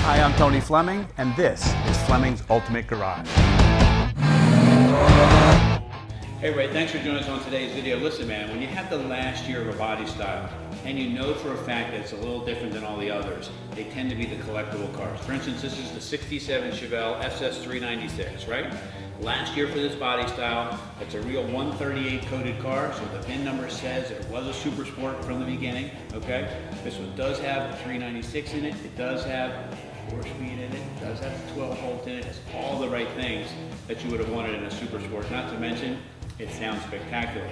Hi, I'm Tony Fleming, and this is Fleming's Ultimate Garage. Hey Ray, thanks for joining us on today's video. Listen man, when you have the last year of a body style, and you know for a fact that it's a little different than all the others, they tend to be the collectible cars. For instance, this is the 67 Chevelle SS396, right? Last year for this body style, it's a real 138 coated car, so the VIN number says it was a super sport from the beginning, okay? This one does have a 396 in it, it does have 4-speed in it, it does have a 12 volt in it, it's all the right things that you would have wanted in a super sport, not to mention, it sounds spectacular.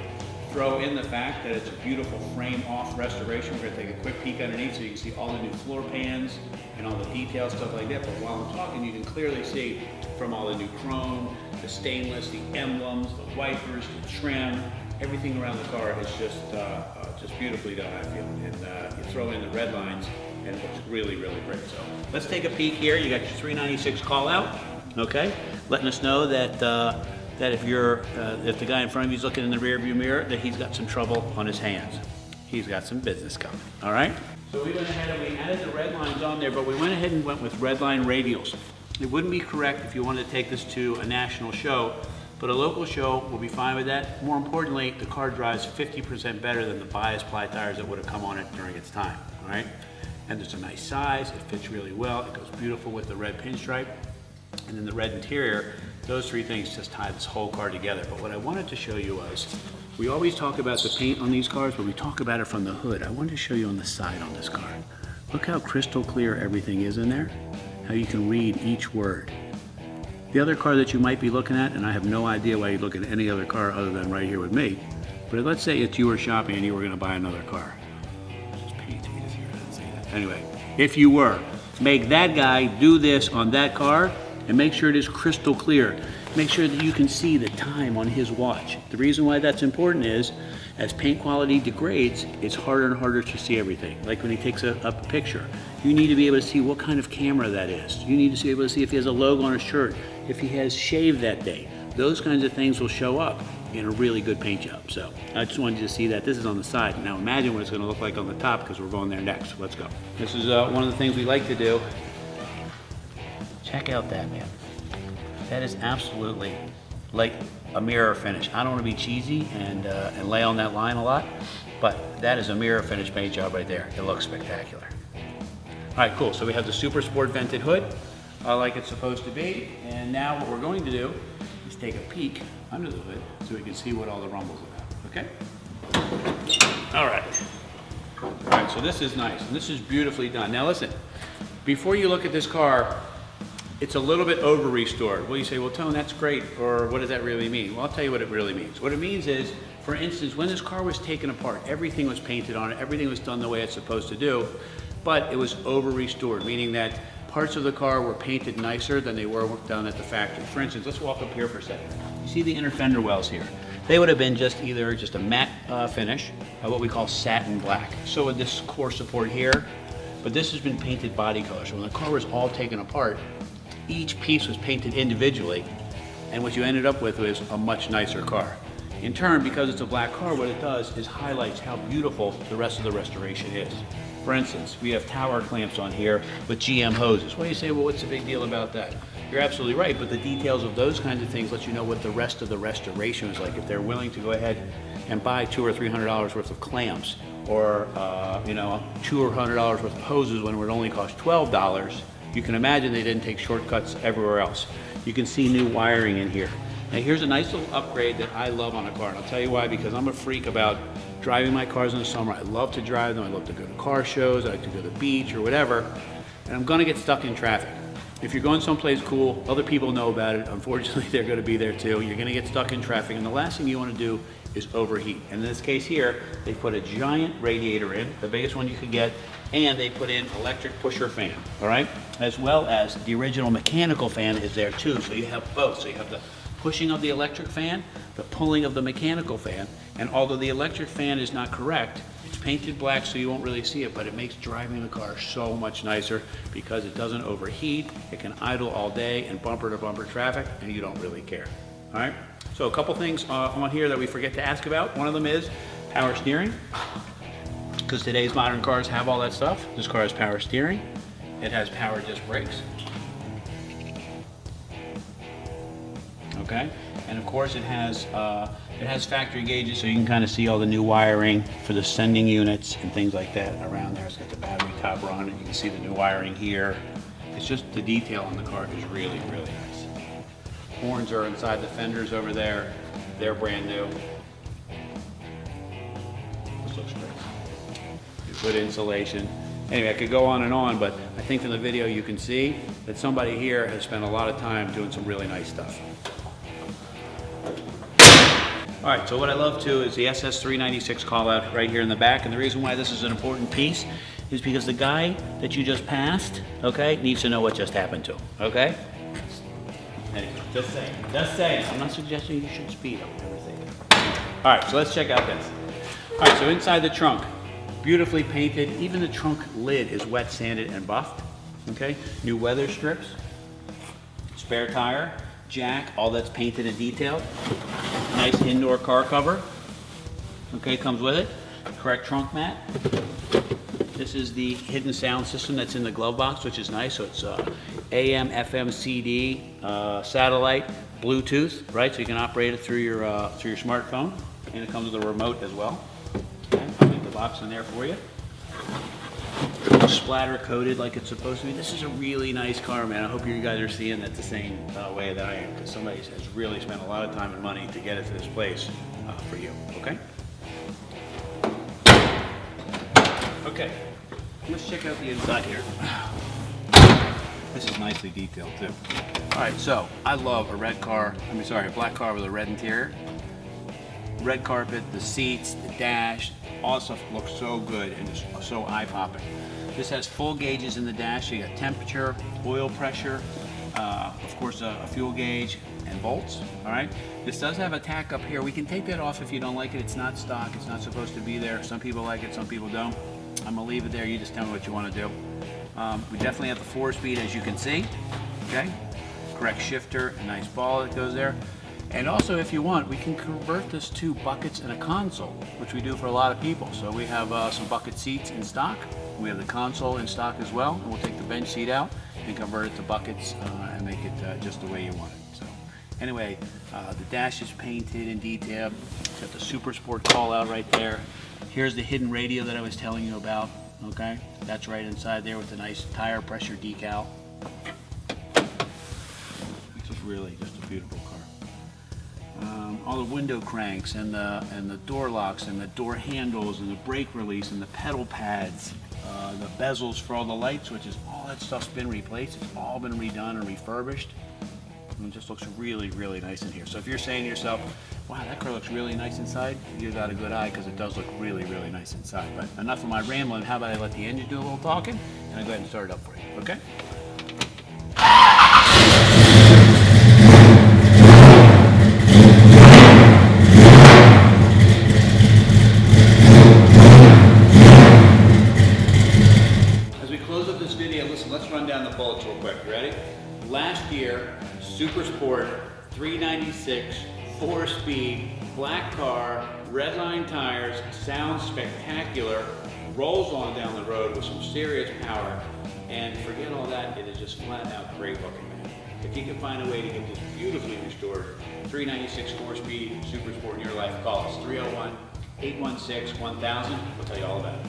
Throw in the fact that it's a beautiful frame-off restoration. We're going to take a quick peek underneath so you can see all the new floor pans and all the details, stuff like that. But while I'm talking, you can clearly see from all the new chrome, the stainless, the emblems, the wipers, the trim, everything around the car is just beautifully done, I feel. And you throw in the red lines, and it looks really, really great. So let's take a peek here. You got your 396 call out, okay? Letting us know that that if the guy in front of you is looking in the rear view mirror, that he's got some trouble on his hands. He's got some business coming, all right? So we went ahead and we added the red lines on there, but we went ahead and went with redline radials. It wouldn't be correct if you wanted to take this to a national show, but a local show will be fine with that. More importantly, the car drives 50% better than the bias ply tires that would have come on it during its time, all right? And it's a nice size, it fits really well, it goes beautiful with the red pinstripe, and then the red interior. Those three things just tie this whole car together. But what I wanted to show you was, we always talk about the paint on these cars, but we talk about it from the hood. I wanted to show you on the side on this car. Look how crystal clear everything is in there, how you can read each word. The other car that you might be looking at, and I have no idea why you'd look at any other car other than right here with me, but let's say it's you were shopping and you were gonna buy another car. Anyway, if you were, make that guy do this on that car, and make sure it is crystal clear. Make sure that you can see the time on his watch. The reason why that's important is, as paint quality degrades, it's harder and harder to see everything. Like when he takes a picture, you need to be able to see what kind of camera that is. You need to be able to see if he has a logo on his shirt, if he has shaved that day. Those kinds of things will show up in a really good paint job. So I just wanted you to see that. This is on the side. Now imagine what it's gonna look like on the top, because we're going there next. Let's go. This is one of the things we like to do. Check out that, man. That is absolutely like a mirror finish. I don't want to be cheesy and lay on that line a lot, but that is a mirror finish paint job right there. It looks spectacular. All right, cool. So we have the Super Sport vented hood, like it's supposed to be. And now what we're going to do is take a peek under the hood so we can see what all the rumble's about, okay? All right. All right, so this is nice, and this is beautifully done. Now listen, before you look at this car, it's a little bit over restored. Well, you say, well, Tone, that's great, or what does that really mean? Well, I'll tell you what it really means. What it means is, for instance, when this car was taken apart, everything was painted on it, everything was done the way it's supposed to do, but it was over restored, meaning that parts of the car were painted nicer than they were done at the factory. For instance, let's walk up here for a second. You see the inner fender wells here? They would have been either a matte finish, what we call satin black. So would this core support here, but this has been painted body color. So when the car was all taken apart, each piece was painted individually, and what you ended up with was a much nicer car. In turn, because it's a black car, what it does is highlights how beautiful the rest of the restoration is. For instance, we have tower clamps on here with GM hoses. Well, you say, well, what's the big deal about that? You're absolutely right, but the details of those kinds of things let you know what the rest of the restoration is like. If they're willing to go ahead and buy $200 or $300 worth of clamps, or $200 or $100 worth of hoses when it would only cost $12, you can imagine they didn't take shortcuts everywhere else. You can see new wiring in here. Now here's a nice little upgrade that I love on a car, and I'll tell you why, because I'm a freak about driving my cars in the summer. I love to drive them, I love to go to car shows, I like to go to the beach or whatever, and I'm gonna get stuck in traffic. If you're going someplace cool, other people know about it, unfortunately they're gonna be there too. You're gonna get stuck in traffic, and the last thing you wanna do is overheat. And in this case here, they put a giant radiator in, the biggest one you could get, and they put in electric pusher fan, all right? As well as the original mechanical fan is there too, so you have both. So you have the pushing of the electric fan, the pulling of the mechanical fan, and although the electric fan is not correct, it's painted black so you won't really see it, but it makes driving the car so much nicer because it doesn't overheat, it can idle all day in bumper to bumper traffic, and you don't really care, all right? So a couple things on here that we forget to ask about. One of them is power steering, because today's modern cars have all that stuff. This car has power steering. it has power disc brakes. Okay, and of course it has factory gauges, so you can kind of see all the new wiring for the sending units and things like that around there. It's got the battery topper on it. You can see the new wiring here. It's just the detail on the car is really, really nice. Horns are inside the fenders over there. They're brand new. This looks great. Good insulation. Anyway, I could go on and on, but I think from the video you can see that somebody here has spent a lot of time doing some really nice stuff. All right, so what I love too is the SS396 call out right here in the back, and the reason why this is an important piece is because the guy that you just passed, okay, needs to know what just happened to him, okay? Anyway, just saying. I'm not suggesting you should speed up everything. All right, so let's check out this. All right, so inside the trunk, beautifully painted. Even the trunk lid is wet sanded and buffed, okay? New weather strips, spare tire, jack, all that's painted and detailed. Nice indoor car cover, okay, comes with it. Correct trunk mat. This is the hidden sound system that's in the glove box, which is nice. So it's AM, FM, CD, satellite, Bluetooth, right? So you can operate it through your smartphone, and it comes with a remote as well. Okay, I'll leave the box in there for you. Splatter coated like it's supposed to be. This is a really nice car, man. I hope you guys are seeing that the same way that I am, because somebody has really spent a lot of time and money to get it to this place for you, okay? Okay, let's check out the inside here. This is nicely detailed too. All right, so I love a black car with a red interior. Red carpet, the seats, the dash, all this stuff looks so good and is so eye-popping. This has full gauges in the dash. You got temperature, oil pressure, of course a fuel gauge, and volts. All right. This does have a tack up here. We can take that off if you don't like it. It's not stock. It's not supposed to be there. Some people like it, some people don't. I'm gonna leave it there. You just tell me what you want to do. We definitely have the 4-speed, as you can see. Okay. Correct shifter, a nice ball that goes there. And also, if you want, we can convert this to buckets and a console, which we do for a lot of people. So we have some bucket seats in stock. We have the console in stock as well, and we'll take the bench seat out and convert it to buckets and make it just the way you want it. So anyway, the dash is painted and detailed. It's got the Super Sport call out right there. Here's the hidden radio that I was telling you about, okay? That's right inside there with the nice tire pressure decal. It's just really just a beautiful car. All the window cranks and the door locks and the door handles and the brake release and the pedal pads, the bezels for all the light switches, all that stuff's been replaced. It's all been redone and refurbished. And it just looks really, really nice in here. So if you're saying to yourself, wow, that car looks really nice inside, you got a good eye, because it does look really, really nice inside. But enough of my rambling. How about I let the engine do a little talking, and I go ahead and start it up for you, okay? Let's run down the bullets real quick. You ready? Last year, Super Sport 396, 4-speed, black car, redline tires, sounds spectacular, rolls on down the road with some serious power, and forget all that, it is just flat out great looking, man. If you can find a way to get this beautifully restored 396 4-speed Super Sport in your life, call us 301-816-1000. We'll tell you all about it.